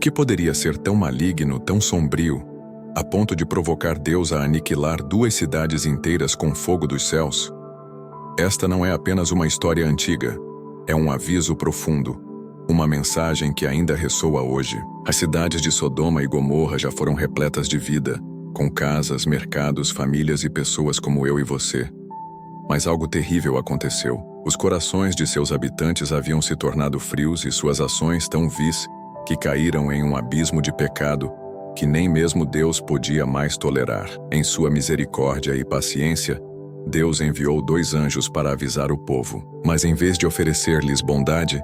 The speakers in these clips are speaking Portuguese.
que poderia ser tão maligno, tão sombrio, a ponto de provocar Deus a aniquilar 2 cidades inteiras com fogo dos céus? Esta não é apenas uma história antiga, é um aviso profundo, uma mensagem que ainda ressoa hoje. As cidades de Sodoma e Gomorra já foram repletas de vida, com casas, mercados, famílias e pessoas como eu e você. Mas algo terrível aconteceu. Os corações de seus habitantes haviam se tornado frios e suas ações tão vis que caíram em um abismo de pecado que nem mesmo Deus podia mais tolerar. Em sua misericórdia e paciência, Deus enviou 2 anjos para avisar o povo. Mas em vez de oferecer-lhes bondade,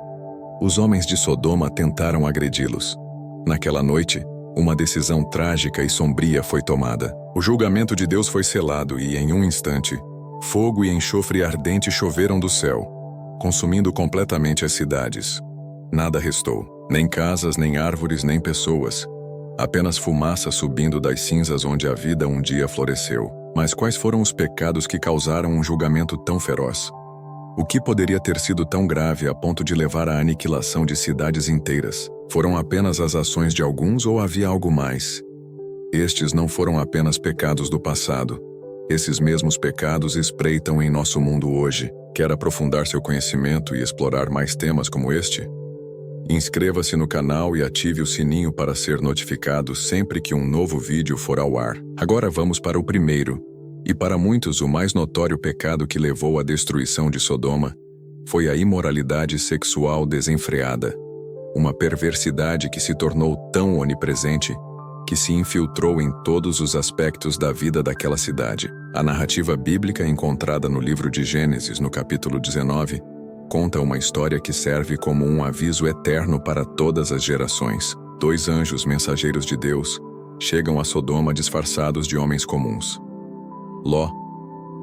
os homens de Sodoma tentaram agredi-los. Naquela noite, uma decisão trágica e sombria foi tomada. O julgamento de Deus foi selado e, em um instante, fogo e enxofre ardente choveram do céu, consumindo completamente as cidades. Nada restou, nem casas, nem árvores, nem pessoas. Apenas fumaça subindo das cinzas onde a vida um dia floresceu. Mas quais foram os pecados que causaram um julgamento tão feroz? O que poderia ter sido tão grave a ponto de levar à aniquilação de cidades inteiras? Foram apenas as ações de alguns ou havia algo mais? Estes não foram apenas pecados do passado. Esses mesmos pecados espreitam em nosso mundo hoje. Quer aprofundar seu conhecimento e explorar mais temas como este? Inscreva-se no canal e ative o sininho para ser notificado sempre que um novo vídeo for ao ar. Agora vamos para o primeiro, e para muitos o mais notório pecado que levou à destruição de Sodoma foi a imoralidade sexual desenfreada, uma perversidade que se tornou tão onipresente que se infiltrou em todos os aspectos da vida daquela cidade. A narrativa bíblica encontrada no livro de Gênesis, no capítulo 19, conta uma história que serve como um aviso eterno para todas as gerações. 2 anjos mensageiros de Deus chegam a Sodoma disfarçados de homens comuns. Ló,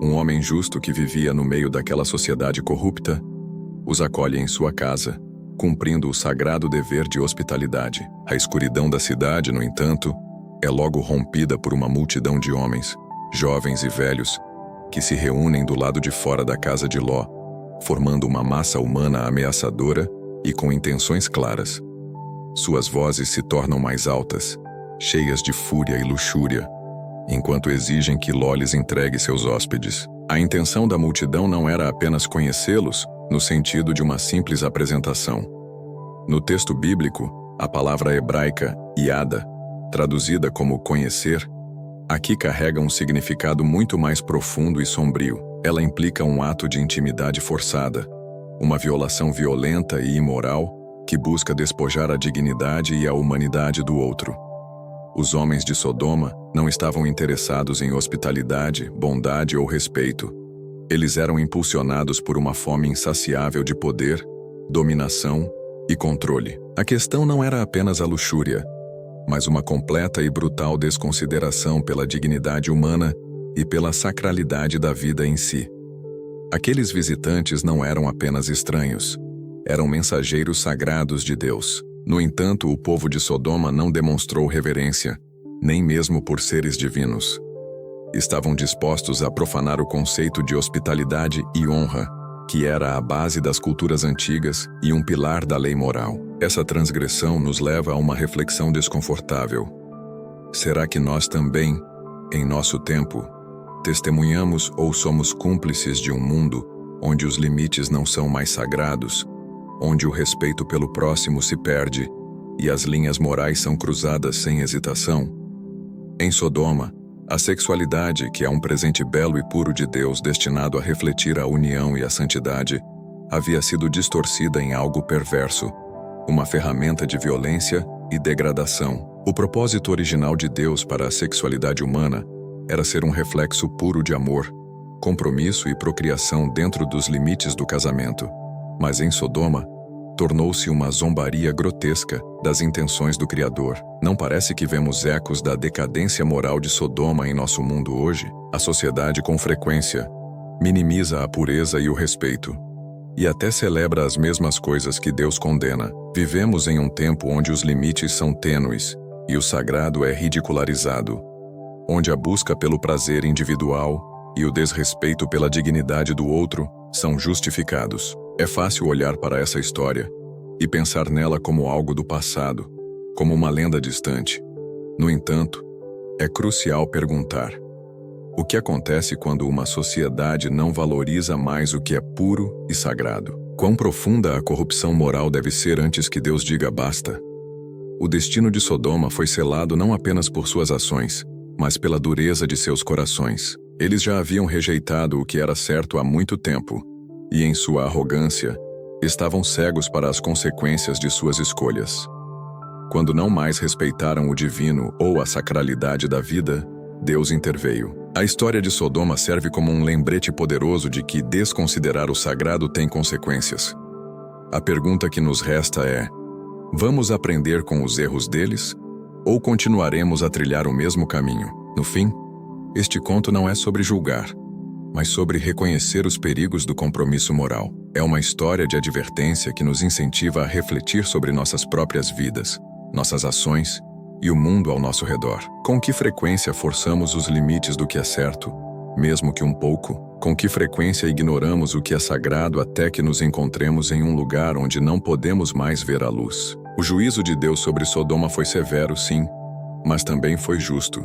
um homem justo que vivia no meio daquela sociedade corrupta, os acolhe em sua casa, cumprindo o sagrado dever de hospitalidade. A escuridão da cidade, no entanto, é logo rompida por uma multidão de homens, jovens e velhos, que se reúnem do lado de fora da casa de Ló, formando uma massa humana ameaçadora e com intenções claras. Suas vozes se tornam mais altas, cheias de fúria e luxúria, enquanto exigem que Ló lhes entregue seus hóspedes. A intenção da multidão não era apenas conhecê-los, no sentido de uma simples apresentação. No texto bíblico, a palavra hebraica yada, traduzida como conhecer, aqui carrega um significado muito mais profundo e sombrio. Ela implica um ato de intimidade forçada, uma violação violenta e imoral que busca despojar a dignidade e a humanidade do outro. Os homens de Sodoma não estavam interessados em hospitalidade, bondade ou respeito. Eles eram impulsionados por uma fome insaciável de poder, dominação e controle. A questão não era apenas a luxúria, mas uma completa e brutal desconsideração pela dignidade humana e pela sacralidade da vida em si. Aqueles visitantes não eram apenas estranhos, eram mensageiros sagrados de Deus. No entanto, o povo de Sodoma não demonstrou reverência, nem mesmo por seres divinos. Estavam dispostos a profanar o conceito de hospitalidade e honra, que era a base das culturas antigas e um pilar da lei moral. Essa transgressão nos leva a uma reflexão desconfortável. Será que nós também, em nosso tempo, testemunhamos ou somos cúmplices de um mundo onde os limites não são mais sagrados, onde o respeito pelo próximo se perde e as linhas morais são cruzadas sem hesitação? Em Sodoma, a sexualidade, que é um presente belo e puro de Deus destinado a refletir a união e a santidade, havia sido distorcida em algo perverso, uma ferramenta de violência e degradação. O propósito original de Deus para a sexualidade humana era ser um reflexo puro de amor, compromisso e procriação dentro dos limites do casamento. Mas em Sodoma, tornou-se uma zombaria grotesca das intenções do Criador. Não parece que vemos ecos da decadência moral de Sodoma em nosso mundo hoje? A sociedade, com frequência, minimiza a pureza e o respeito, e até celebra as mesmas coisas que Deus condena. Vivemos em um tempo onde os limites são tênues e o sagrado é ridicularizado, onde a busca pelo prazer individual e o desrespeito pela dignidade do outro são justificados. É fácil olhar para essa história e pensar nela como algo do passado, como uma lenda distante. No entanto, é crucial perguntar: o que acontece quando uma sociedade não valoriza mais o que é puro e sagrado? Quão profunda a corrupção moral deve ser antes que Deus diga basta? O destino de Sodoma foi selado não apenas por suas ações, mas pela dureza de seus corações. Eles já haviam rejeitado o que era certo há muito tempo, e em sua arrogância, estavam cegos para as consequências de suas escolhas. Quando não mais respeitaram o divino ou a sacralidade da vida, Deus interveio. A história de Sodoma serve como um lembrete poderoso de que desconsiderar o sagrado tem consequências. A pergunta que nos resta é: vamos aprender com os erros deles? Ou continuaremos a trilhar o mesmo caminho? No fim, este conto não é sobre julgar, mas sobre reconhecer os perigos do compromisso moral. É uma história de advertência que nos incentiva a refletir sobre nossas próprias vidas, nossas ações e o mundo ao nosso redor. Com que frequência forçamos os limites do que é certo, mesmo que um pouco? Com que frequência ignoramos o que é sagrado até que nos encontremos em um lugar onde não podemos mais ver a luz? O juízo de Deus sobre Sodoma foi severo, sim, mas também foi justo.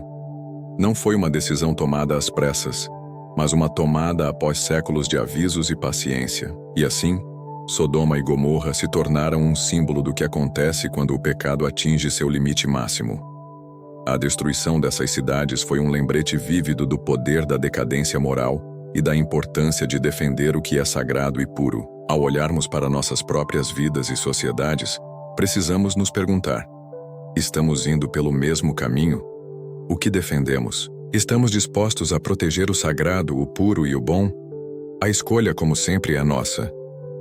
Não foi uma decisão tomada às pressas, mas uma tomada após séculos de avisos e paciência. E assim, Sodoma e Gomorra se tornaram um símbolo do que acontece quando o pecado atinge seu limite máximo. A destruição dessas cidades foi um lembrete vívido do poder da decadência moral e da importância de defender o que é sagrado e puro. Ao olharmos para nossas próprias vidas e sociedades, precisamos nos perguntar: estamos indo pelo mesmo caminho? O que defendemos? Estamos dispostos a proteger o sagrado, o puro e o bom? A escolha, como sempre, é nossa.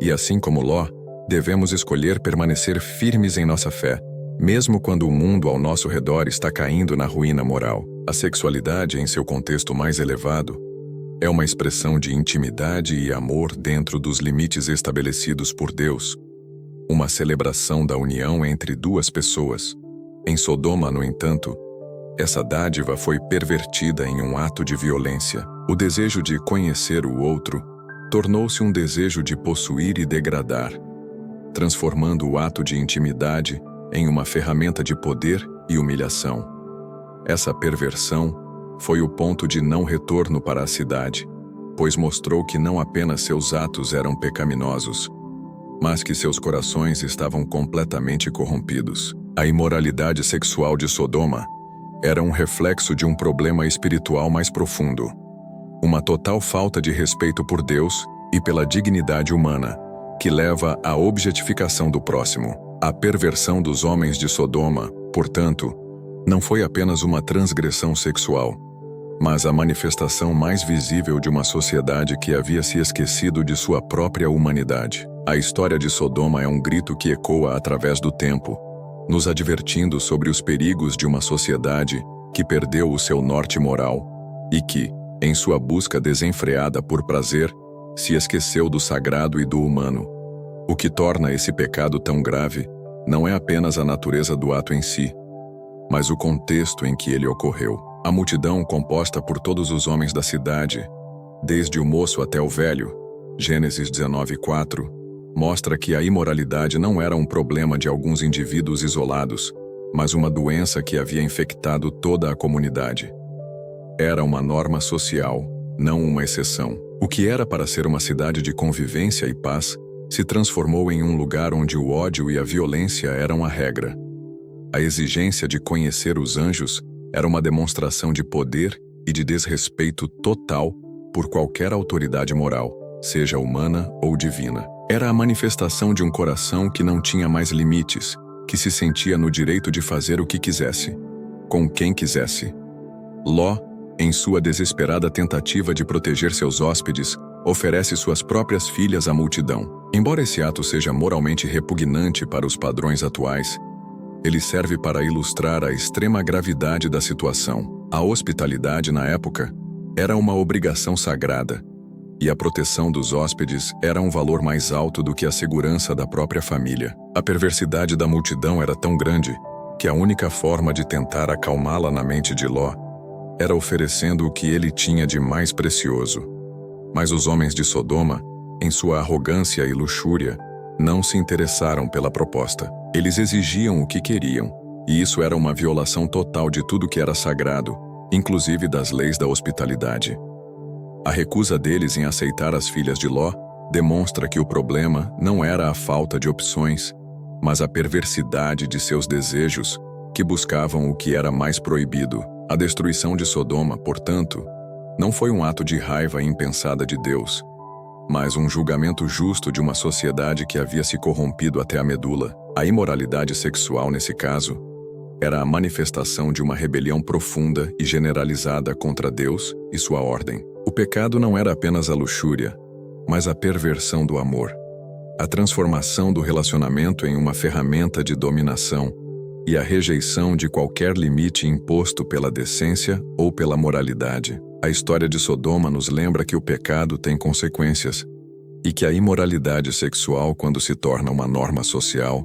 E assim como Ló, devemos escolher permanecer firmes em nossa fé, mesmo quando o mundo ao nosso redor está caindo na ruína moral. A sexualidade, em seu contexto mais elevado, é uma expressão de intimidade e amor dentro dos limites estabelecidos por Deus, uma celebração da união entre duas pessoas. Em Sodoma, no entanto, essa dádiva foi pervertida em um ato de violência. O desejo de conhecer o outro tornou-se um desejo de possuir e degradar, transformando o ato de intimidade em uma ferramenta de poder e humilhação. Essa perversão foi o ponto de não retorno para a cidade, pois mostrou que não apenas seus atos eram pecaminosos, mas que seus corações estavam completamente corrompidos. A imoralidade sexual de Sodoma era um reflexo de um problema espiritual mais profundo, uma total falta de respeito por Deus e pela dignidade humana, que leva à objetificação do próximo. A perversão dos homens de Sodoma, portanto, não foi apenas uma transgressão sexual, mas a manifestação mais visível de uma sociedade que havia se esquecido de sua própria humanidade. A história de Sodoma é um grito que ecoa através do tempo, nos advertindo sobre os perigos de uma sociedade que perdeu o seu norte moral e que, em sua busca desenfreada por prazer, se esqueceu do sagrado e do humano. O que torna esse pecado tão grave não é apenas a natureza do ato em si, mas o contexto em que ele ocorreu. A multidão, composta por todos os homens da cidade, desde o moço até o velho, Gênesis 19:4, mostra que a imoralidade não era um problema de alguns indivíduos isolados, mas uma doença que havia infectado toda a comunidade. Era uma norma social, não uma exceção. O que era para ser uma cidade de convivência e paz se transformou em um lugar onde o ódio e a violência eram a regra. A exigência de conhecer os anjos era uma demonstração de poder e de desrespeito total por qualquer autoridade moral, seja humana ou divina. Era a manifestação de um coração que não tinha mais limites, que se sentia no direito de fazer o que quisesse, com quem quisesse. Ló, em sua desesperada tentativa de proteger seus hóspedes, oferece suas próprias filhas à multidão. Embora esse ato seja moralmente repugnante para os padrões atuais, ele serve para ilustrar a extrema gravidade da situação. A hospitalidade, na época, era uma obrigação sagrada, e a proteção dos hóspedes era um valor mais alto do que a segurança da própria família. A perversidade da multidão era tão grande que a única forma de tentar acalmá-la na mente de Ló era oferecendo o que ele tinha de mais precioso. Mas os homens de Sodoma, em sua arrogância e luxúria, não se interessaram pela proposta. Eles exigiam o que queriam, E isso era uma violação total de tudo que era sagrado, inclusive das leis da hospitalidade. A recusa deles em aceitar as filhas de Ló demonstra que o problema não era a falta de opções, mas a perversidade de seus desejos, que buscavam o que era mais proibido. A destruição de Sodoma, portanto, não foi um ato de raiva impensada de Deus, mas um julgamento justo de uma sociedade que havia se corrompido até a medula. A imoralidade sexual, nesse caso, era a manifestação de uma rebelião profunda e generalizada contra Deus e sua ordem. O pecado não era apenas a luxúria, mas a perversão do amor, a transformação do relacionamento em uma ferramenta de dominação e a rejeição de qualquer limite imposto pela decência ou pela moralidade. A história de Sodoma nos lembra que o pecado tem consequências e que a imoralidade sexual, quando se torna uma norma social,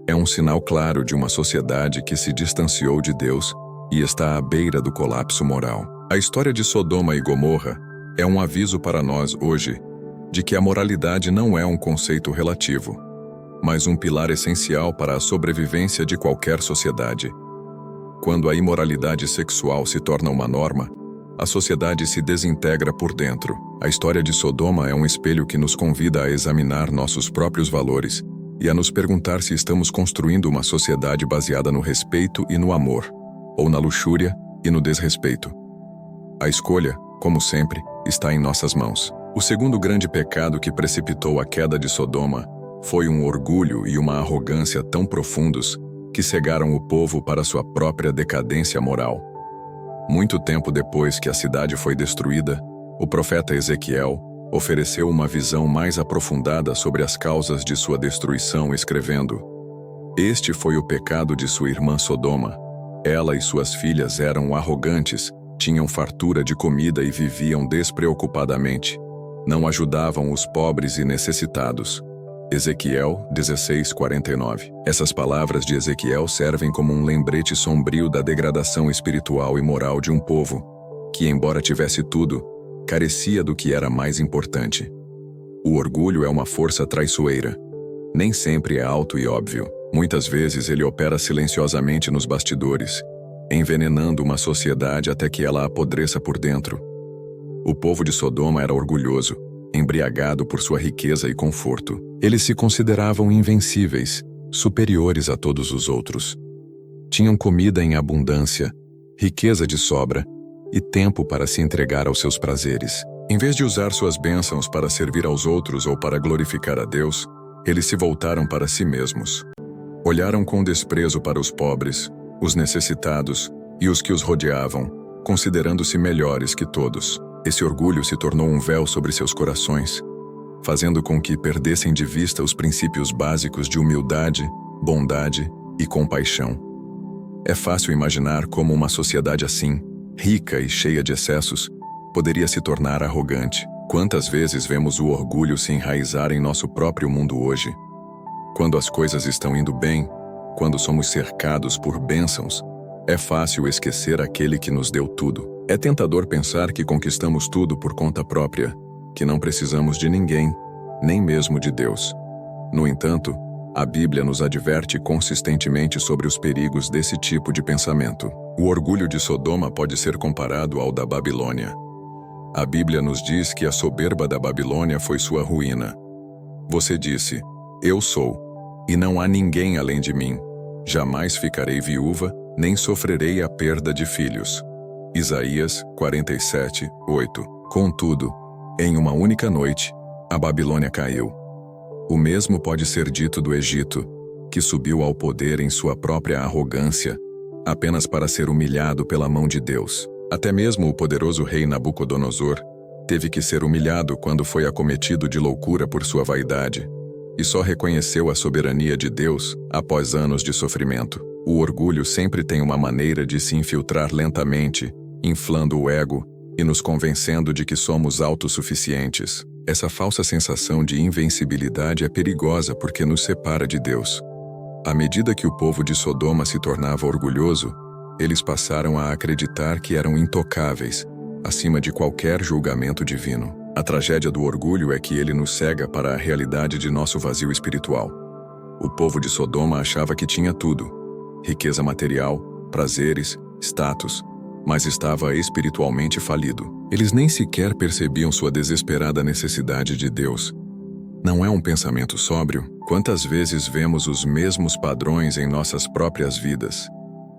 é um sinal claro de uma sociedade que se distanciou de Deus e está à beira do colapso moral. A história de Sodoma e Gomorra é um aviso para nós hoje de que a moralidade não é um conceito relativo, mas um pilar essencial para a sobrevivência de qualquer sociedade. Quando a imoralidade sexual se torna uma norma, a sociedade se desintegra por dentro. A história de Sodoma é um espelho que nos convida a examinar nossos próprios valores e a nos perguntar se estamos construindo uma sociedade baseada no respeito e no amor, ou na luxúria e no desrespeito. A escolha, como sempre, está em nossas mãos. O segundo grande pecado que precipitou a queda de Sodoma foi um orgulho e uma arrogância tão profundos que cegaram o povo para sua própria decadência moral. Muito tempo depois que a cidade foi destruída, o profeta Ezequiel ofereceu uma visão mais aprofundada sobre as causas de sua destruição, escrevendo: "Este foi o pecado de sua irmã Sodoma. Ela e suas filhas eram arrogantes, tinham fartura de comida e viviam despreocupadamente. Não ajudavam os pobres e necessitados." Ezequiel 16:49. Essas palavras de Ezequiel servem como um lembrete sombrio da degradação espiritual e moral de um povo que, embora tivesse tudo, carecia do que era mais importante. O orgulho é uma força traiçoeira. Nem sempre é alto e óbvio. Muitas vezes ele opera silenciosamente nos bastidores, envenenando uma sociedade até que ela apodreça por dentro. O povo de Sodoma era orgulhoso, embriagado por sua riqueza e conforto. Eles se consideravam invencíveis, superiores a todos os outros. Tinham comida em abundância, riqueza de sobra e tempo para se entregar aos seus prazeres. Em vez de usar suas bênçãos para servir aos outros ou para glorificar a Deus, eles se voltaram para si mesmos. Olharam com desprezo para os pobres, os necessitados e os que os rodeavam, considerando-se melhores que todos. Esse orgulho se tornou um véu sobre seus corações, fazendo com que perdessem de vista os princípios básicos de humildade, bondade e compaixão. É fácil imaginar como uma sociedade assim, rica e cheia de excessos, poderia se tornar arrogante. Quantas vezes vemos o orgulho se enraizar em nosso próprio mundo hoje? Quando as coisas estão indo bem, quando somos cercados por bênçãos, é fácil esquecer aquele que nos deu tudo. É tentador pensar que conquistamos tudo por conta própria, que não precisamos de ninguém, nem mesmo de Deus. No entanto, a Bíblia nos adverte consistentemente sobre os perigos desse tipo de pensamento. O orgulho de Sodoma pode ser comparado ao da Babilônia. A Bíblia nos diz que a soberba da Babilônia foi sua ruína. Você disse: "Eu sou, e não há ninguém além de mim. Jamais ficarei viúva, nem sofrerei a perda de filhos." Isaías 47:8. Contudo, em uma única noite, a Babilônia caiu. O mesmo pode ser dito do Egito, que subiu ao poder em sua própria arrogância, apenas para ser humilhado pela mão de Deus. Até mesmo o poderoso rei Nabucodonosor teve que ser humilhado quando foi acometido de loucura por sua vaidade, e só reconheceu a soberania de Deus após anos de sofrimento. O orgulho sempre tem uma maneira de se infiltrar lentamente, inflando o ego e nos convencendo de que somos autossuficientes. Essa falsa sensação de invencibilidade é perigosa porque nos separa de Deus. À medida que o povo de Sodoma se tornava orgulhoso, eles passaram a acreditar que eram intocáveis, acima de qualquer julgamento divino. A tragédia do orgulho é que ele nos cega para a realidade de nosso vazio espiritual. O povo de Sodoma achava que tinha tudo: riqueza material, prazeres, status, mas estava espiritualmente falido. Eles nem sequer percebiam sua desesperada necessidade de Deus. Não é um pensamento sóbrio? Quantas vezes vemos os mesmos padrões em nossas próprias vidas,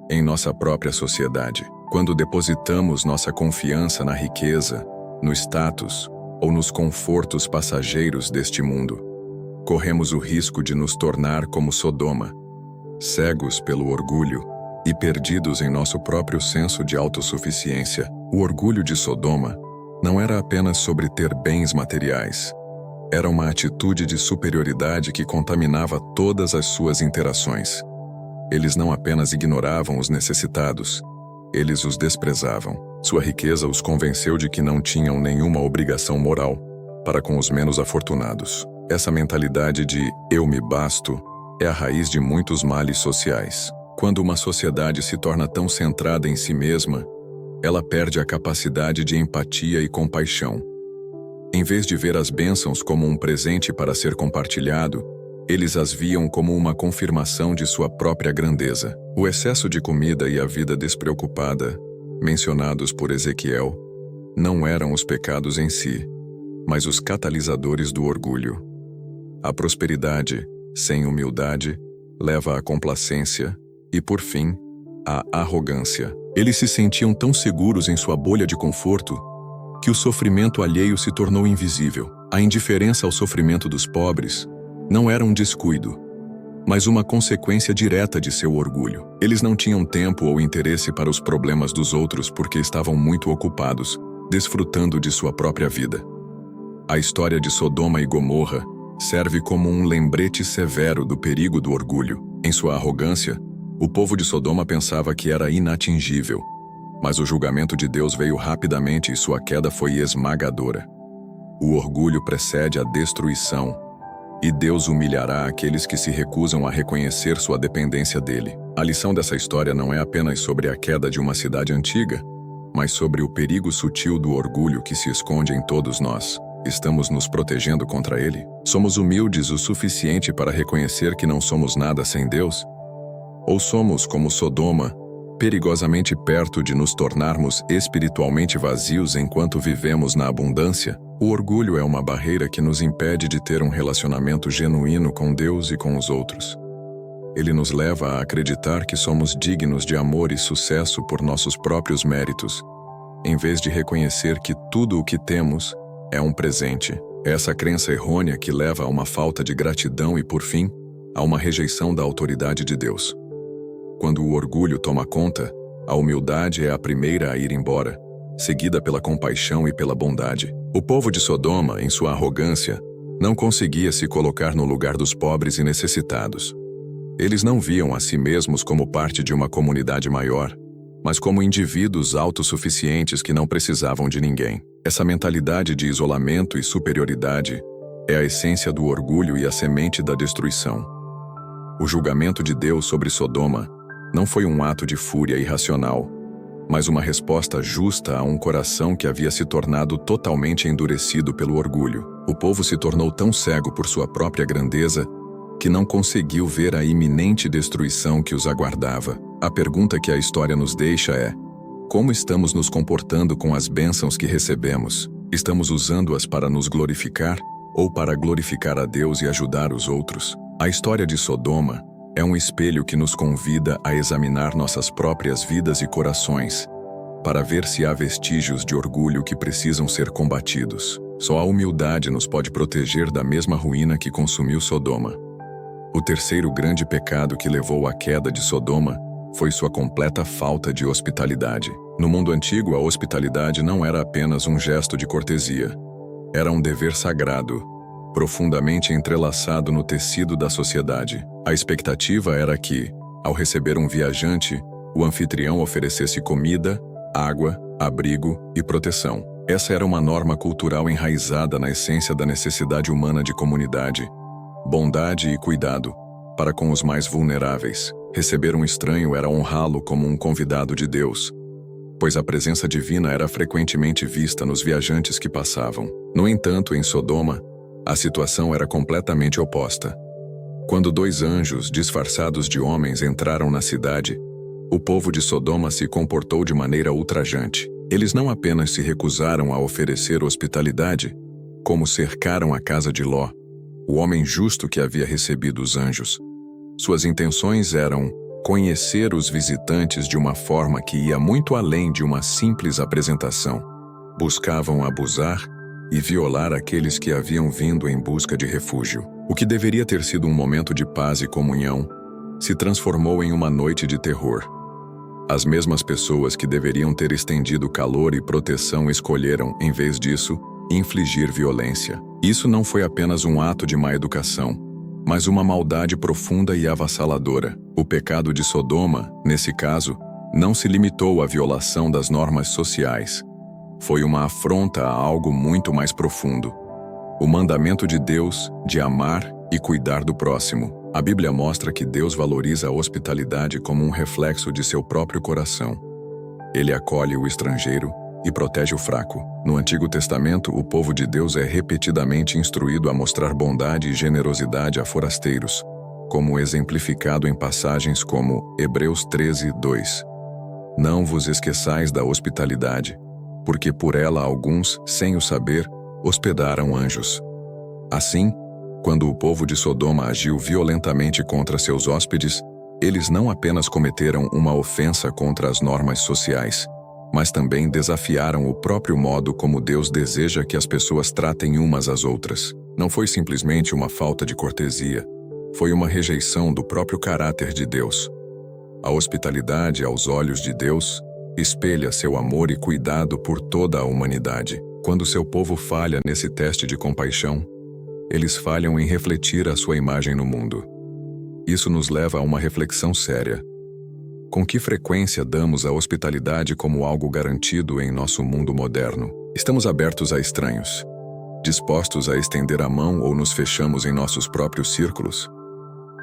em nossa própria sociedade, quando depositamos nossa confiança na riqueza, no status ou nos confortos passageiros deste mundo? Corremos o risco de nos tornar como Sodoma, cegos pelo orgulho e perdidos em nosso próprio senso de autossuficiência. O orgulho de Sodoma não era apenas sobre ter bens materiais. Era uma atitude de superioridade que contaminava todas as suas interações. Eles não apenas ignoravam os necessitados, eles os desprezavam. Sua riqueza os convenceu de que não tinham nenhuma obrigação moral para com os menos afortunados. Essa mentalidade de "eu me basto" é a raiz de muitos males sociais. Quando uma sociedade se torna tão centrada em si mesma, ela perde a capacidade de empatia e compaixão. Em vez de ver as bênçãos como um presente para ser compartilhado, eles as viam como uma confirmação de sua própria grandeza. O excesso de comida e a vida despreocupada, mencionados por Ezequiel, não eram os pecados em si, mas os catalisadores do orgulho. A prosperidade, sem humildade, leva à complacência e, por fim, à arrogância. Eles se sentiam tão seguros em sua bolha de conforto que o sofrimento alheio se tornou invisível. A indiferença ao sofrimento dos pobres não era um descuido, mas uma consequência direta de seu orgulho. Eles não tinham tempo ou interesse para os problemas dos outros porque estavam muito ocupados, desfrutando de sua própria vida. A história de Sodoma e Gomorra serve como um lembrete severo do perigo do orgulho. Em sua arrogância, o povo de Sodoma pensava que era inatingível, mas o julgamento de Deus veio rapidamente e sua queda foi esmagadora. O orgulho precede a destruição, e Deus humilhará aqueles que se recusam a reconhecer sua dependência dele. A lição dessa história não é apenas sobre a queda de uma cidade antiga, mas sobre o perigo sutil do orgulho que se esconde em todos nós. Estamos nos protegendo contra ele? Somos humildes o suficiente para reconhecer que não somos nada sem Deus? Ou somos como Sodoma, perigosamente perto de nos tornarmos espiritualmente vazios enquanto vivemos na abundância? O orgulho é uma barreira que nos impede de ter um relacionamento genuíno com Deus e com os outros. Ele nos leva a acreditar que somos dignos de amor e sucesso por nossos próprios méritos, em vez de reconhecer que tudo o que temos é um presente. É essa crença errônea que leva a uma falta de gratidão e, por fim, a uma rejeição da autoridade de Deus. Quando o orgulho toma conta, a humildade é a primeira a ir embora, seguida pela compaixão e pela bondade. O povo de Sodoma, em sua arrogância, não conseguia se colocar no lugar dos pobres e necessitados. Eles não viam a si mesmos como parte de uma comunidade maior, mas como indivíduos autossuficientes que não precisavam de ninguém. Essa mentalidade de isolamento e superioridade é a essência do orgulho e a semente da destruição. O julgamento de Deus sobre Sodoma não foi um ato de fúria irracional, mas uma resposta justa a um coração que havia se tornado totalmente endurecido pelo orgulho. O povo se tornou tão cego por sua própria grandeza que não conseguiu ver a iminente destruição que os aguardava. A pergunta que a história nos deixa é: como estamos nos comportando com as bênçãos que recebemos? Estamos usando-as para nos glorificar ou para glorificar a Deus e ajudar os outros? A história de Sodoma é um espelho que nos convida a examinar nossas próprias vidas e corações, para ver se há vestígios de orgulho que precisam ser combatidos. Só a humildade nos pode proteger da mesma ruína que consumiu Sodoma. O terceiro grande pecado que levou à queda de Sodoma foi sua completa falta de hospitalidade. No mundo antigo, a hospitalidade não era apenas um gesto de cortesia. Era um dever sagrado, profundamente entrelaçado no tecido da sociedade. A expectativa era que, ao receber um viajante, o anfitrião oferecesse comida, água, abrigo e proteção. Essa era uma norma cultural enraizada na essência da necessidade humana de comunidade, bondade e cuidado para com os mais vulneráveis. Receber um estranho era honrá-lo como um convidado de Deus, pois a presença divina era frequentemente vista nos viajantes que passavam. No entanto, em Sodoma, a situação era completamente oposta. Quando 2 anjos disfarçados de homens entraram na cidade, o povo de Sodoma se comportou de maneira ultrajante. Eles não apenas se recusaram a oferecer hospitalidade, como cercaram a casa de Ló, o homem justo que havia recebido os anjos. Suas intenções eram conhecer os visitantes de uma forma que ia muito além de uma simples apresentação. Buscavam abusar e violar aqueles que haviam vindo em busca de refúgio. O que deveria ter sido um momento de paz e comunhão se transformou em uma noite de terror. As mesmas pessoas que deveriam ter estendido calor e proteção escolheram, em vez disso, infligir violência. Isso não foi apenas um ato de má educação, mas uma maldade profunda e avassaladora. O pecado de Sodoma, nesse caso, não se limitou à violação das normas sociais. Foi uma afronta a algo muito mais profundo. O mandamento de Deus de amar e cuidar do próximo. A Bíblia mostra que Deus valoriza a hospitalidade como um reflexo de seu próprio coração. Ele acolhe o estrangeiro e protege o fraco. No Antigo Testamento, o povo de Deus é repetidamente instruído a mostrar bondade e generosidade a forasteiros, como exemplificado em passagens como Hebreus 13:2. Não vos esqueçais da hospitalidade, porque por ela alguns, sem o saber, hospedaram anjos. Assim, quando o povo de Sodoma agiu violentamente contra seus hóspedes, eles não apenas cometeram uma ofensa contra as normas sociais, mas também desafiaram o próprio modo como Deus deseja que as pessoas tratem umas às outras. Não foi simplesmente uma falta de cortesia, foi uma rejeição do próprio caráter de Deus. A hospitalidade, aos olhos de Deus, espelha seu amor e cuidado por toda a humanidade. Quando seu povo falha nesse teste de compaixão, eles falham em refletir a sua imagem no mundo. Isso nos leva a uma reflexão séria. Com que frequência damos a hospitalidade como algo garantido em nosso mundo moderno? Estamos abertos a estranhos, dispostos a estender a mão ou nos fechamos em nossos próprios círculos?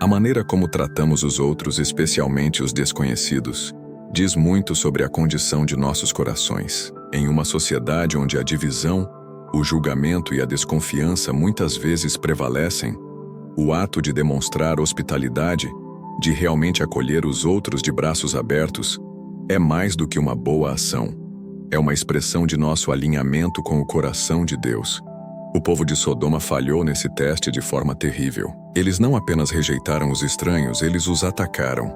A maneira como tratamos os outros, especialmente os desconhecidos, diz muito sobre a condição de nossos corações. Em uma sociedade onde a divisão, o julgamento e a desconfiança muitas vezes prevalecem, o ato de demonstrar hospitalidade, de realmente acolher os outros de braços abertos, é mais do que uma boa ação. É uma expressão de nosso alinhamento com o coração de Deus. O povo de Sodoma falhou nesse teste de forma terrível. Eles não apenas rejeitaram os estranhos, eles os atacaram.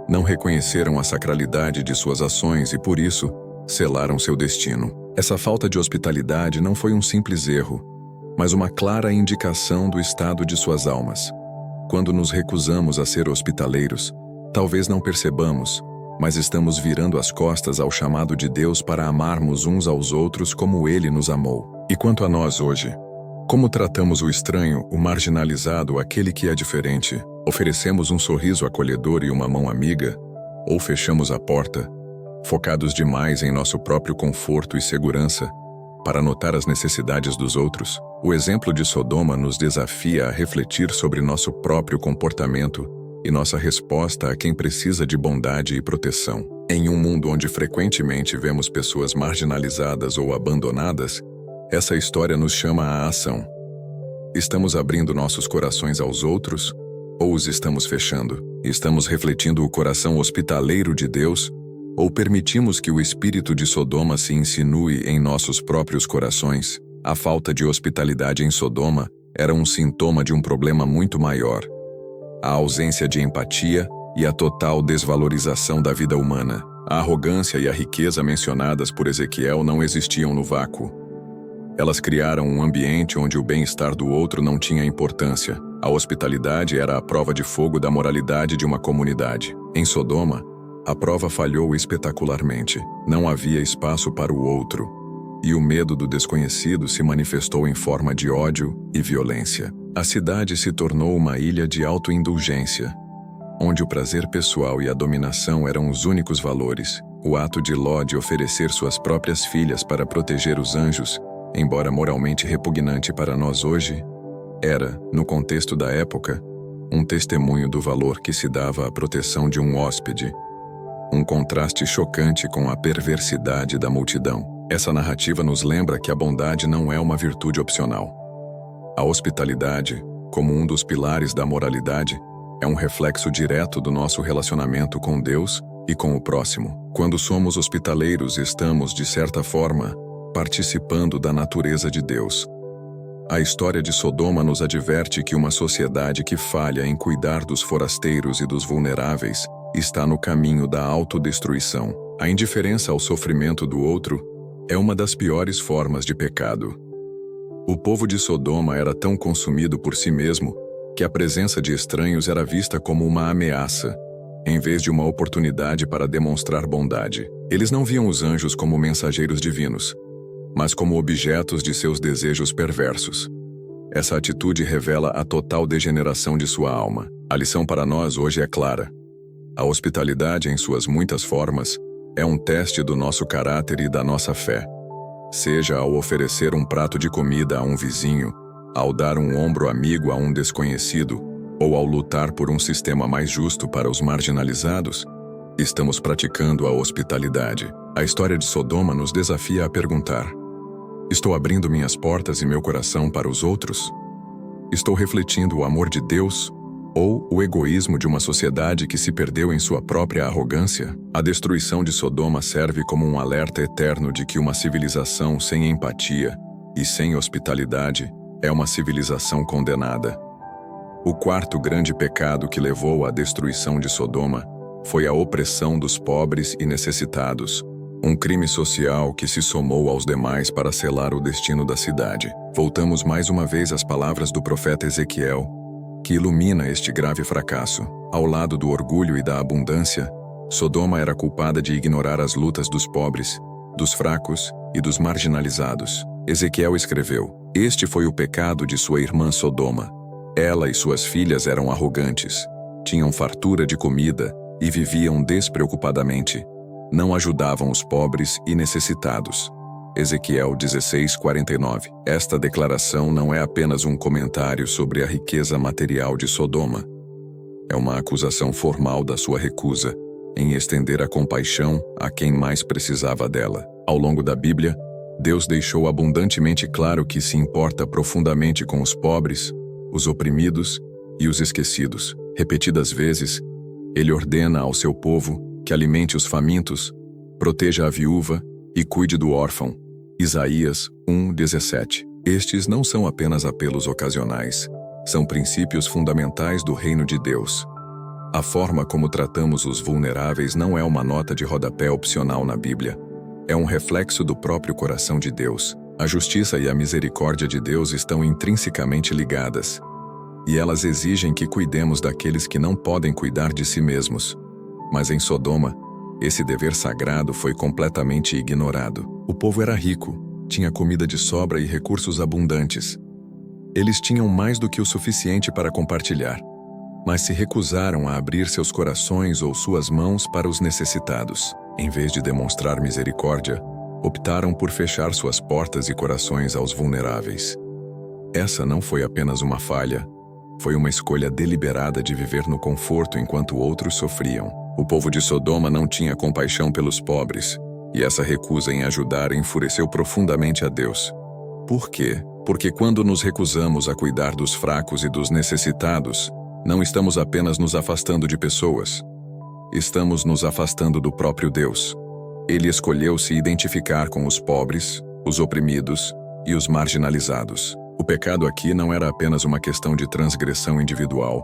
Não reconheceram a sacralidade de suas ações e, por isso, selaram seu destino. Essa falta de hospitalidade não foi um simples erro, mas uma clara indicação do estado de suas almas. Quando nos recusamos a ser hospitaleiros, talvez não percebamos, mas estamos virando as costas ao chamado de Deus para amarmos uns aos outros como Ele nos amou. E quanto a nós hoje? Como tratamos o estranho, o marginalizado, aquele que é diferente? Oferecemos um sorriso acolhedor e uma mão amiga? Ou fechamos a porta, focados demais em nosso próprio conforto e segurança, para notar as necessidades dos outros? O exemplo de Sodoma nos desafia a refletir sobre nosso próprio comportamento e nossa resposta a quem precisa de bondade e proteção. Em um mundo onde frequentemente vemos pessoas marginalizadas ou abandonadas, essa história nos chama à ação. Estamos abrindo nossos corações aos outros ou os estamos fechando? Estamos refletindo o coração hospitaleiro de Deus ou permitimos que o espírito de Sodoma se insinue em nossos próprios corações? A falta de hospitalidade em Sodoma era um sintoma de um problema muito maior: a ausência de empatia e a total desvalorização da vida humana. A arrogância e a riqueza mencionadas por Ezequiel não existiam no vácuo. Elas criaram um ambiente onde o bem-estar do outro não tinha importância. A hospitalidade era a prova de fogo da moralidade de uma comunidade. Em Sodoma, a prova falhou espetacularmente. Não havia espaço para o outro, e o medo do desconhecido se manifestou em forma de ódio e violência. A cidade se tornou uma ilha de autoindulgência, onde o prazer pessoal e a dominação eram os únicos valores. O ato de Ló de oferecer suas próprias filhas para proteger os anjos, embora moralmente repugnante para nós hoje, era, no contexto da época, um testemunho do valor que se dava à proteção de um hóspede. Um contraste chocante com a perversidade da multidão. Essa narrativa nos lembra que a bondade não é uma virtude opcional. A hospitalidade, como um dos pilares da moralidade, é um reflexo direto do nosso relacionamento com Deus e com o próximo. Quando somos hospitaleiros, estamos, de certa forma, participando da natureza de Deus. A história de Sodoma nos adverte que uma sociedade que falha em cuidar dos forasteiros e dos vulneráveis está no caminho da autodestruição. A indiferença ao sofrimento do outro é uma das piores formas de pecado. O povo de Sodoma era tão consumido por si mesmo que a presença de estranhos era vista como uma ameaça, em vez de uma oportunidade para demonstrar bondade. Eles não viam os anjos como mensageiros divinos, mas como objetos de seus desejos perversos. Essa atitude revela a total degeneração de sua alma. A lição para nós hoje é clara. A hospitalidade, em suas muitas formas, é um teste do nosso caráter e da nossa fé. Seja ao oferecer um prato de comida a um vizinho, ao dar um ombro amigo a um desconhecido, ou ao lutar por um sistema mais justo para os marginalizados, estamos praticando a hospitalidade. A história de Sodoma nos desafia a perguntar: estou abrindo minhas portas e meu coração para os outros? Estou refletindo o amor de Deus ou o egoísmo de uma sociedade que se perdeu em sua própria arrogância? A destruição de Sodoma serve como um alerta eterno de que uma civilização sem empatia e sem hospitalidade é uma civilização condenada. O quarto grande pecado que levou à destruição de Sodoma foi a opressão dos pobres e necessitados, um crime social que se somou aos demais para selar o destino da cidade. Voltamos mais uma vez às palavras do profeta Ezequiel, que ilumina este grave fracasso. Ao lado do orgulho e da abundância, Sodoma era culpada de ignorar as lutas dos pobres, dos fracos e dos marginalizados. Ezequiel escreveu: este foi o pecado de sua irmã Sodoma. Ela e suas filhas eram arrogantes, tinham fartura de comida e viviam despreocupadamente. Não ajudavam os pobres e necessitados. Ezequiel 16:49. Esta declaração não é apenas um comentário sobre a riqueza material de Sodoma. É uma acusação formal da sua recusa em estender a compaixão a quem mais precisava dela. Ao longo da Bíblia, Deus deixou abundantemente claro que se importa profundamente com os pobres, os oprimidos e os esquecidos. Repetidas vezes, Ele ordena ao seu povo que alimente os famintos, proteja a viúva e cuide do órfão. Isaías 1:17. Estes não são apenas apelos ocasionais, são princípios fundamentais do reino de Deus. A forma como tratamos os vulneráveis não é uma nota de rodapé opcional na Bíblia. É um reflexo do próprio coração de Deus. A justiça e a misericórdia de Deus estão intrinsecamente ligadas, e elas exigem que cuidemos daqueles que não podem cuidar de si mesmos. Mas em Sodoma, esse dever sagrado foi completamente ignorado. O povo era rico, tinha comida de sobra e recursos abundantes. Eles tinham mais do que o suficiente para compartilhar, mas se recusaram a abrir seus corações ou suas mãos para os necessitados. Em vez de demonstrar misericórdia, optaram por fechar suas portas e corações aos vulneráveis. Essa não foi apenas uma falha, foi uma escolha deliberada de viver no conforto enquanto outros sofriam. O povo de Sodoma não tinha compaixão pelos pobres, e essa recusa em ajudar enfureceu profundamente a Deus. Por quê? Porque quando nos recusamos a cuidar dos fracos e dos necessitados, não estamos apenas nos afastando de pessoas, estamos nos afastando do próprio Deus. Ele escolheu se identificar com os pobres, os oprimidos e os marginalizados. O pecado aqui não era apenas uma questão de transgressão individual,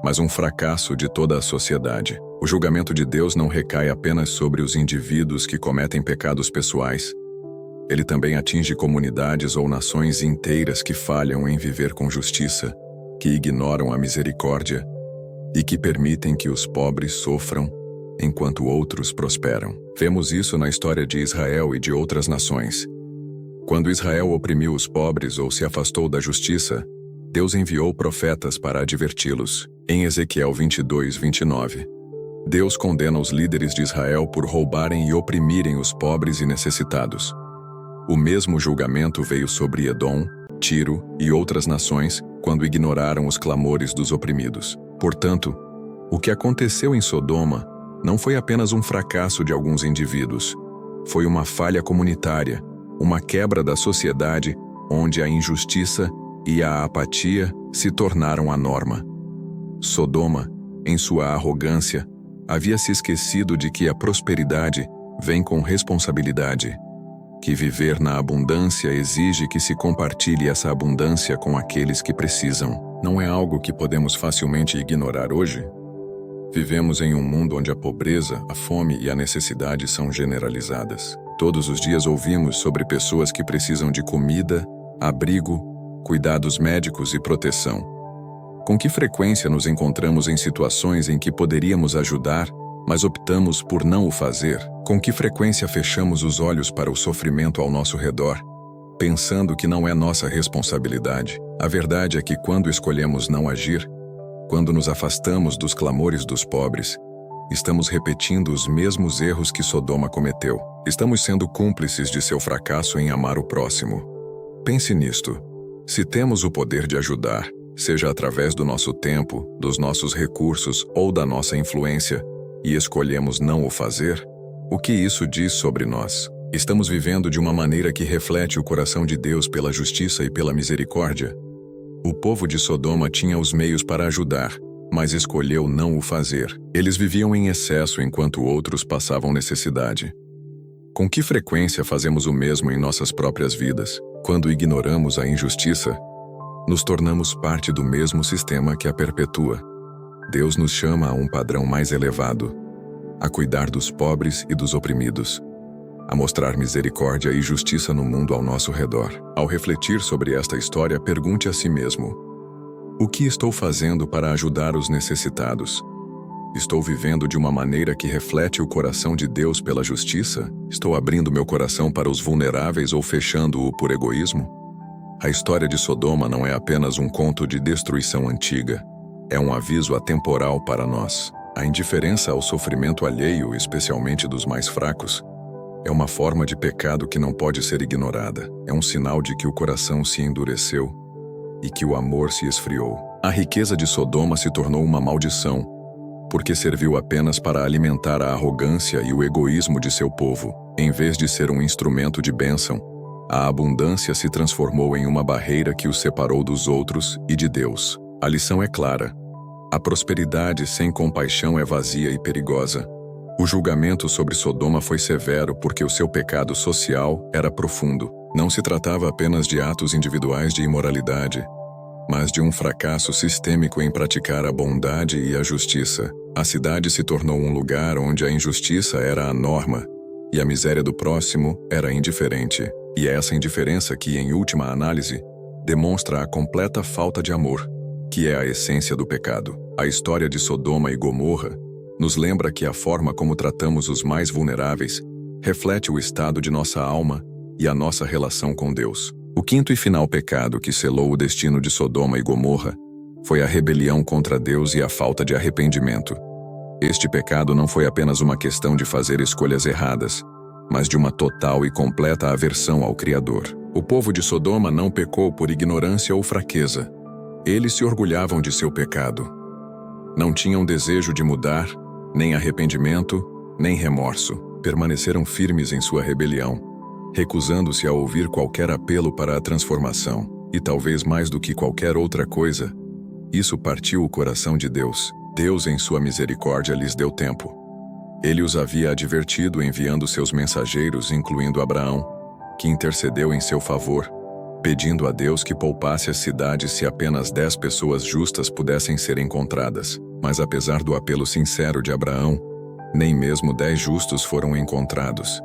mas um fracasso de toda a sociedade. O julgamento de Deus não recai apenas sobre os indivíduos que cometem pecados pessoais. Ele também atinge comunidades ou nações inteiras que falham em viver com justiça, que ignoram a misericórdia e que permitem que os pobres sofram enquanto outros prosperam. Vemos isso na história de Israel e de outras nações. Quando Israel oprimiu os pobres ou se afastou da justiça, Deus enviou profetas para adverti-los. Em Ezequiel 22:29, Deus condena os líderes de Israel por roubarem e oprimirem os pobres e necessitados. O mesmo julgamento veio sobre Edom, Tiro e outras nações quando ignoraram os clamores dos oprimidos. Portanto, o que aconteceu em Sodoma não foi apenas um fracasso de alguns indivíduos. Foi uma falha comunitária, uma quebra da sociedade onde a injustiça e a apatia se tornaram a norma. Sodoma, em sua arrogância, havia se esquecido de que a prosperidade vem com responsabilidade, que viver na abundância exige que se compartilhe essa abundância com aqueles que precisam. Não é algo que podemos facilmente ignorar hoje? Vivemos em um mundo onde a pobreza, a fome e a necessidade são generalizadas. Todos os dias ouvimos sobre pessoas que precisam de comida, abrigo, cuidados médicos e proteção. Com que frequência nos encontramos em situações em que poderíamos ajudar, mas optamos por não o fazer? Com que frequência fechamos os olhos para o sofrimento ao nosso redor, pensando que não é nossa responsabilidade? A verdade é que quando escolhemos não agir, quando nos afastamos dos clamores dos pobres, estamos repetindo os mesmos erros que Sodoma cometeu. Estamos sendo cúmplices de seu fracasso em amar o próximo. Pense nisto. Se temos o poder de ajudar, seja através do nosso tempo, dos nossos recursos ou da nossa influência, e escolhemos não o fazer, o que isso diz sobre nós? Estamos vivendo de uma maneira que reflete o coração de Deus pela justiça e pela misericórdia? O povo de Sodoma tinha os meios para ajudar, mas escolheu não o fazer. Eles viviam em excesso enquanto outros passavam necessidade. Com que frequência fazemos o mesmo em nossas próprias vidas? Quando ignoramos a injustiça, nos tornamos parte do mesmo sistema que a perpetua. Deus nos chama a um padrão mais elevado, a cuidar dos pobres e dos oprimidos, a mostrar misericórdia e justiça no mundo ao nosso redor. Ao refletir sobre esta história, pergunte a si mesmo: o que estou fazendo para ajudar os necessitados? Estou vivendo de uma maneira que reflete o coração de Deus pela justiça? Estou abrindo meu coração para os vulneráveis ou fechando-o por egoísmo? A história de Sodoma não é apenas um conto de destruição antiga. É um aviso atemporal para nós. A indiferença ao sofrimento alheio, especialmente dos mais fracos, é uma forma de pecado que não pode ser ignorada. É um sinal de que o coração se endureceu e que o amor se esfriou. A riqueza de Sodoma se tornou uma maldição, porque serviu apenas para alimentar a arrogância e o egoísmo de seu povo. Em vez de ser um instrumento de bênção, a abundância se transformou em uma barreira que os separou dos outros e de Deus. A lição é clara. A prosperidade sem compaixão é vazia e perigosa. O julgamento sobre Sodoma foi severo porque o seu pecado social era profundo. Não se tratava apenas de atos individuais de imoralidade, mas de um fracasso sistêmico em praticar a bondade e a justiça. A cidade se tornou um lugar onde a injustiça era a norma e a miséria do próximo era indiferente. E é essa indiferença que, em última análise, demonstra a completa falta de amor, que é a essência do pecado. A história de Sodoma e Gomorra nos lembra que a forma como tratamos os mais vulneráveis reflete o estado de nossa alma e a nossa relação com Deus. O quinto e final pecado que selou o destino de Sodoma e Gomorra foi a rebelião contra Deus e a falta de arrependimento. Este pecado não foi apenas uma questão de fazer escolhas erradas, mas de uma total e completa aversão ao Criador. O povo de Sodoma não pecou por ignorância ou fraqueza. Eles se orgulhavam de seu pecado. Não tinham desejo de mudar, nem arrependimento, nem remorso. Permaneceram firmes em sua rebelião, recusando-se a ouvir qualquer apelo para a transformação. E talvez mais do que qualquer outra coisa, isso partiu o coração de Deus. Deus, em sua misericórdia, lhes deu tempo. Ele os havia advertido enviando seus mensageiros, incluindo Abraão, que intercedeu em seu favor, pedindo a Deus que poupasse a cidade se apenas 10 pessoas justas pudessem ser encontradas. Mas apesar do apelo sincero de Abraão, nem mesmo 10 justos foram encontrados.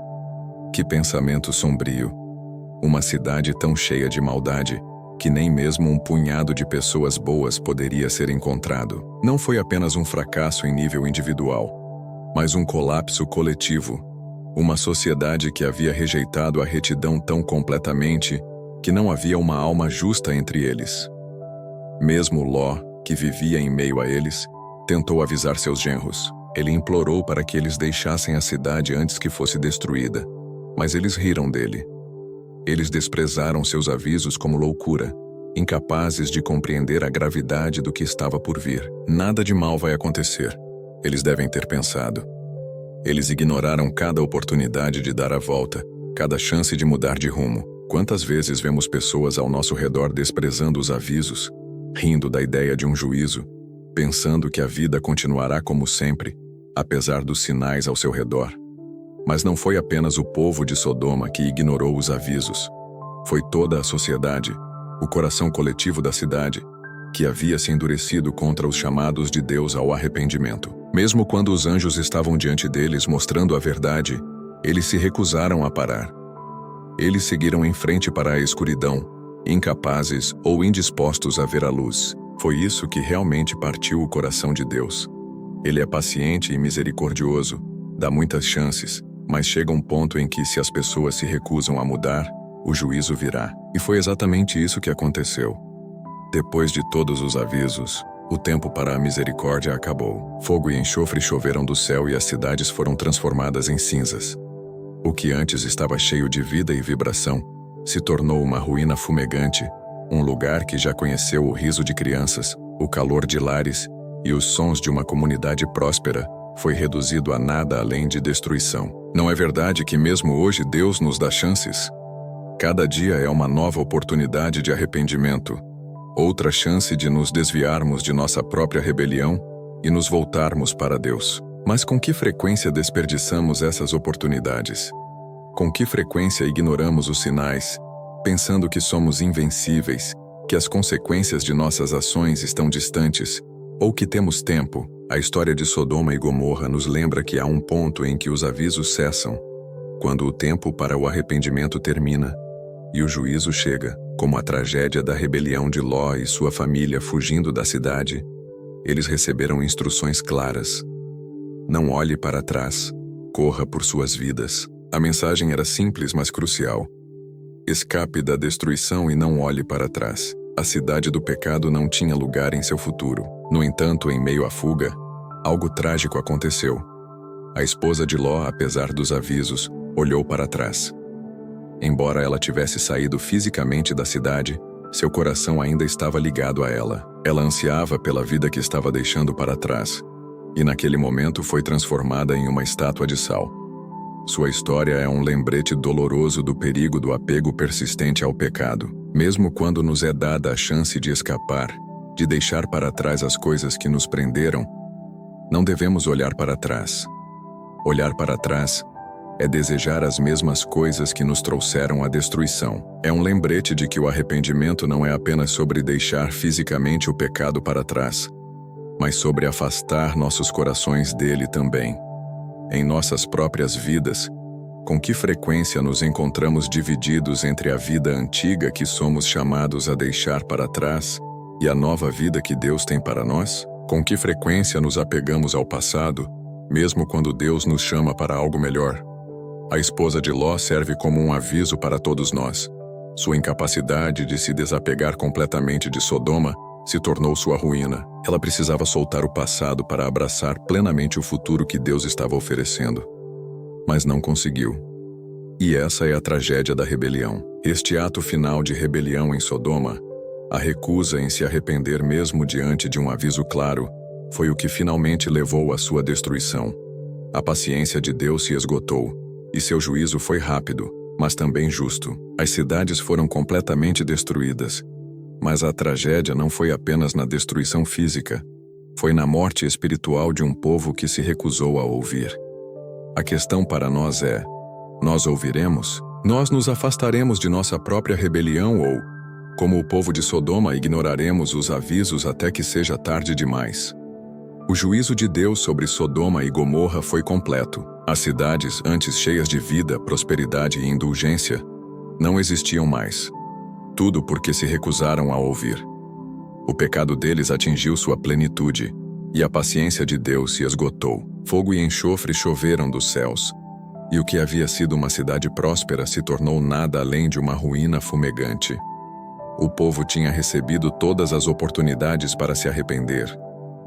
Que pensamento sombrio! Uma cidade tão cheia de maldade, que nem mesmo um punhado de pessoas boas poderia ser encontrado. Não foi apenas um fracasso em nível individual, mas um colapso coletivo. Uma sociedade que havia rejeitado a retidão tão completamente que não havia uma alma justa entre eles. Mesmo Ló, que vivia em meio a eles, tentou avisar seus genros. Ele implorou para que eles deixassem a cidade antes que fosse destruída, mas eles riram dele. Eles desprezaram seus avisos como loucura, incapazes de compreender a gravidade do que estava por vir. Nada de mal vai acontecer, eles devem ter pensado. Eles ignoraram cada oportunidade de dar a volta, cada chance de mudar de rumo. Quantas vezes vemos pessoas ao nosso redor desprezando os avisos, rindo da ideia de um juízo, pensando que a vida continuará como sempre, apesar dos sinais ao seu redor? Mas não foi apenas o povo de Sodoma que ignorou os avisos. Foi toda a sociedade, o coração coletivo da cidade, que havia se endurecido contra os chamados de Deus ao arrependimento. Mesmo quando os anjos estavam diante deles mostrando a verdade, eles se recusaram a parar. Eles seguiram em frente para a escuridão, incapazes ou indispostos a ver a luz. Foi isso que realmente partiu o coração de Deus. Ele é paciente e misericordioso, dá muitas chances, mas chega um ponto em que, se as pessoas se recusam a mudar, o juízo virá. E foi exatamente isso que aconteceu. Depois de todos os avisos, o tempo para a misericórdia acabou. Fogo e enxofre choveram do céu e as cidades foram transformadas em cinzas. O que antes estava cheio de vida e vibração se tornou uma ruína fumegante, um lugar que já conheceu o riso de crianças, o calor de lares e os sons de uma comunidade próspera foi reduzido a nada além de destruição. Não é verdade que mesmo hoje Deus nos dá chances? Cada dia é uma nova oportunidade de arrependimento, outra chance de nos desviarmos de nossa própria rebelião e nos voltarmos para Deus. Mas com que frequência desperdiçamos essas oportunidades? Com que frequência ignoramos os sinais, pensando que somos invencíveis, que as consequências de nossas ações estão distantes, ou que temos tempo? A história de Sodoma e Gomorra nos lembra que há um ponto em que os avisos cessam, quando o tempo para o arrependimento termina e o juízo chega, como a tragédia da rebelião de Ló e sua família fugindo da cidade. Eles receberam instruções claras. Não olhe para trás, corra por suas vidas. A mensagem era simples, mas crucial. Escape da destruição e não olhe para trás. A cidade do pecado não tinha lugar em seu futuro. No entanto, em meio à fuga, algo trágico aconteceu. A esposa de Ló, apesar dos avisos, olhou para trás. Embora ela tivesse saído fisicamente da cidade, seu coração ainda estava ligado a ela. Ela ansiava pela vida que estava deixando para trás, e naquele momento foi transformada em uma estátua de sal. Sua história é um lembrete doloroso do perigo do apego persistente ao pecado. Mesmo quando nos é dada a chance de escapar, de deixar para trás as coisas que nos prenderam, não devemos olhar para trás. Olhar para trás é desejar as mesmas coisas que nos trouxeram à destruição. É um lembrete de que o arrependimento não é apenas sobre deixar fisicamente o pecado para trás, mas sobre afastar nossos corações dele também. Em nossas próprias vidas, com que frequência nos encontramos divididos entre a vida antiga que somos chamados a deixar para trás e a nova vida que Deus tem para nós? Com que frequência nos apegamos ao passado, mesmo quando Deus nos chama para algo melhor? A esposa de Ló serve como um aviso para todos nós. Sua incapacidade de se desapegar completamente de Sodoma se tornou sua ruína. Ela precisava soltar o passado para abraçar plenamente o futuro que Deus estava oferecendo. Mas não conseguiu. E essa é a tragédia da rebelião. Este ato final de rebelião em Sodoma, a recusa em se arrepender mesmo diante de um aviso claro, foi o que finalmente levou à sua destruição. A paciência de Deus se esgotou, e seu juízo foi rápido, mas também justo. As cidades foram completamente destruídas. Mas a tragédia não foi apenas na destruição física, foi na morte espiritual de um povo que se recusou a ouvir. A questão para nós é: nós ouviremos? Nós nos afastaremos de nossa própria rebelião ou, como o povo de Sodoma, ignoraremos os avisos até que seja tarde demais? O juízo de Deus sobre Sodoma e Gomorra foi completo. As cidades, antes cheias de vida, prosperidade e indulgência, não existiam mais. Tudo porque se recusaram a ouvir. O pecado deles atingiu sua plenitude, e a paciência de Deus se esgotou. Fogo e enxofre choveram dos céus, e o que havia sido uma cidade próspera se tornou nada além de uma ruína fumegante. O povo tinha recebido todas as oportunidades para se arrepender,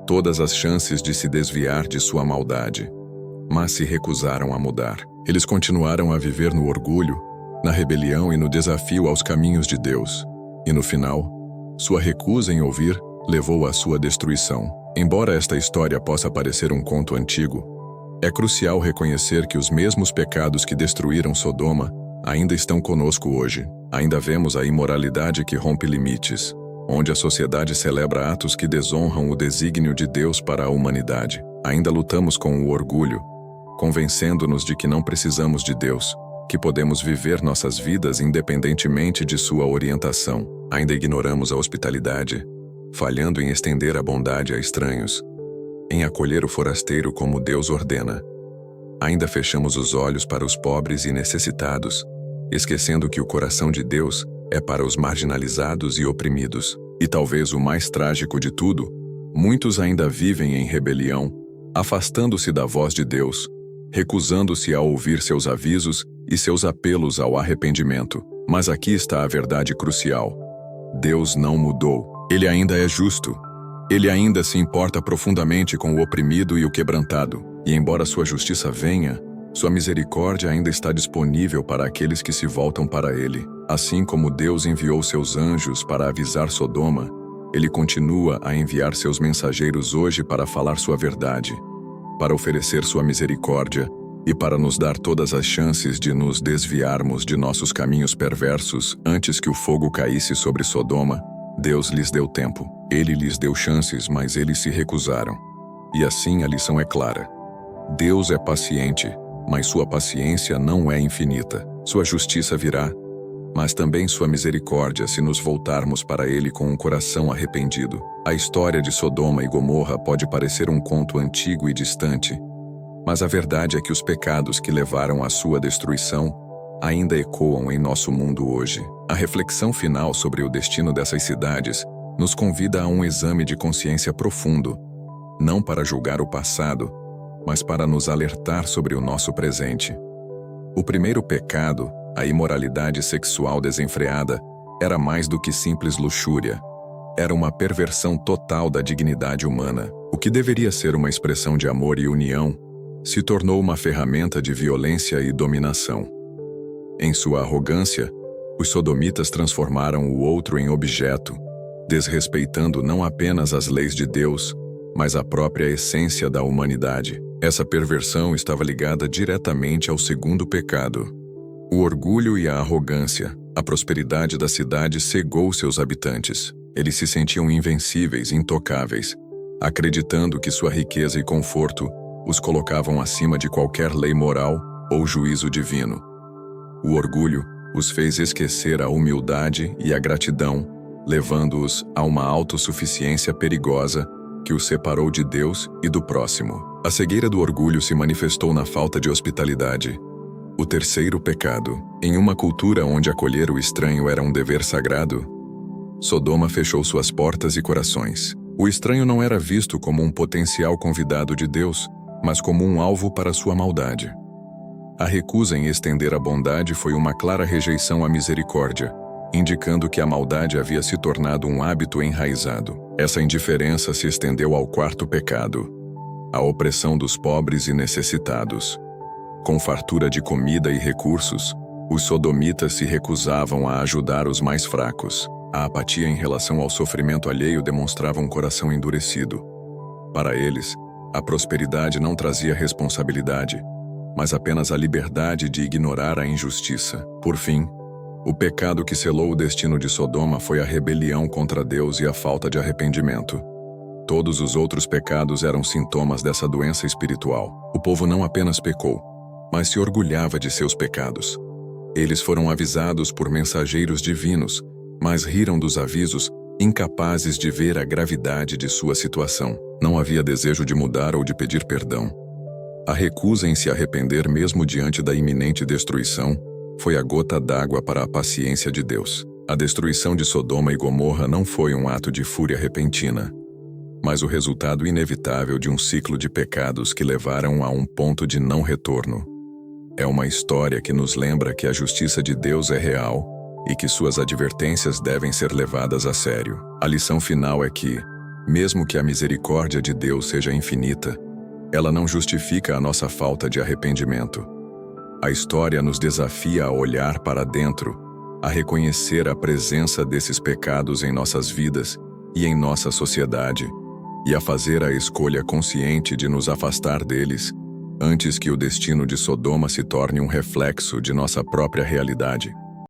todas as chances de se desviar de sua maldade, mas se recusaram a mudar. Eles continuaram a viver no orgulho, na rebelião e no desafio aos caminhos de Deus. E no final, sua recusa em ouvir levou à sua destruição. Embora esta história possa parecer um conto antigo, é crucial reconhecer que os mesmos pecados que destruíram Sodoma ainda estão conosco hoje. Ainda vemos a imoralidade que rompe limites, onde a sociedade celebra atos que desonram o desígnio de Deus para a humanidade. Ainda lutamos com o orgulho, convencendo-nos de que não precisamos de Deus, que podemos viver nossas vidas independentemente de sua orientação. Ainda ignoramos a hospitalidade, falhando em estender a bondade a estranhos, em acolher o forasteiro como Deus ordena. Ainda fechamos os olhos para os pobres e necessitados, esquecendo que o coração de Deus é para os marginalizados e oprimidos. E talvez o mais trágico de tudo, muitos ainda vivem em rebelião, afastando-se da voz de Deus, recusando-se a ouvir seus avisos e seus apelos ao arrependimento. Mas aqui está a verdade crucial. Deus não mudou. Ele ainda é justo. Ele ainda se importa profundamente com o oprimido e o quebrantado. E embora sua justiça venha, sua misericórdia ainda está disponível para aqueles que se voltam para ele. Assim como Deus enviou seus anjos para avisar Sodoma, ele continua a enviar seus mensageiros hoje para falar sua verdade, para oferecer sua misericórdia e para nos dar todas as chances de nos desviarmos de nossos caminhos perversos antes que o fogo caísse sobre Sodoma. Deus lhes deu tempo. Ele lhes deu chances, mas eles se recusaram. E assim a lição é clara. Deus é paciente, mas sua paciência não é infinita. Sua justiça virá, mas também sua misericórdia se nos voltarmos para ele com um coração arrependido. A história de Sodoma e Gomorra pode parecer um conto antigo e distante, mas a verdade é que os pecados que levaram à sua destruição ainda ecoam em nosso mundo hoje. A reflexão final sobre o destino dessas cidades nos convida a um exame de consciência profundo, não para julgar o passado, mas para nos alertar sobre o nosso presente. O primeiro pecado, a imoralidade sexual desenfreada, era mais do que simples luxúria. Era uma perversão total da dignidade humana. O que deveria ser uma expressão de amor e união, se tornou uma ferramenta de violência e dominação. Em sua arrogância, os sodomitas transformaram o outro em objeto, desrespeitando não apenas as leis de Deus, mas a própria essência da humanidade. Essa perversão estava ligada diretamente ao segundo pecado. O orgulho e a arrogância, a prosperidade da cidade cegou seus habitantes. Eles se sentiam invencíveis, intocáveis, acreditando que sua riqueza e conforto os colocavam acima de qualquer lei moral ou juízo divino. O orgulho os fez esquecer a humildade e a gratidão, levando-os a uma autossuficiência perigosa que os separou de Deus e do próximo. A cegueira do orgulho se manifestou na falta de hospitalidade. O terceiro pecado, em uma cultura onde acolher o estranho era um dever sagrado, Sodoma fechou suas portas e corações. O estranho não era visto como um potencial convidado de Deus, mas como um alvo para sua maldade. A recusa em estender a bondade foi uma clara rejeição à misericórdia, indicando que a maldade havia se tornado um hábito enraizado. Essa indiferença se estendeu ao quarto pecado, a opressão dos pobres e necessitados. Com fartura de comida e recursos, os sodomitas se recusavam a ajudar os mais fracos. A apatia em relação ao sofrimento alheio demonstrava um coração endurecido. Para eles, a prosperidade não trazia responsabilidade, mas apenas a liberdade de ignorar a injustiça. Por fim, o pecado que selou o destino de Sodoma foi a rebelião contra Deus e a falta de arrependimento. Todos os outros pecados eram sintomas dessa doença espiritual. O povo não apenas pecou, mas se orgulhava de seus pecados. Eles foram avisados por mensageiros divinos, mas riram dos avisos, incapazes de ver a gravidade de sua situação. Não havia desejo de mudar ou de pedir perdão. A recusa em se arrepender mesmo diante da iminente destruição foi a gota d'água para a paciência de Deus. A destruição de Sodoma e Gomorra não foi um ato de fúria repentina, mas o resultado inevitável de um ciclo de pecados que levaram a um ponto de não retorno. É uma história que nos lembra que a justiça de Deus é real e que suas advertências devem ser levadas a sério. A lição final é que, mesmo que a misericórdia de Deus seja infinita, ela não justifica a nossa falta de arrependimento. A história nos desafia a olhar para dentro, a reconhecer a presença desses pecados em nossas vidas e em nossa sociedade, e a fazer a escolha consciente de nos afastar deles, antes que o destino de Sodoma se torne um reflexo de nossa própria realidade.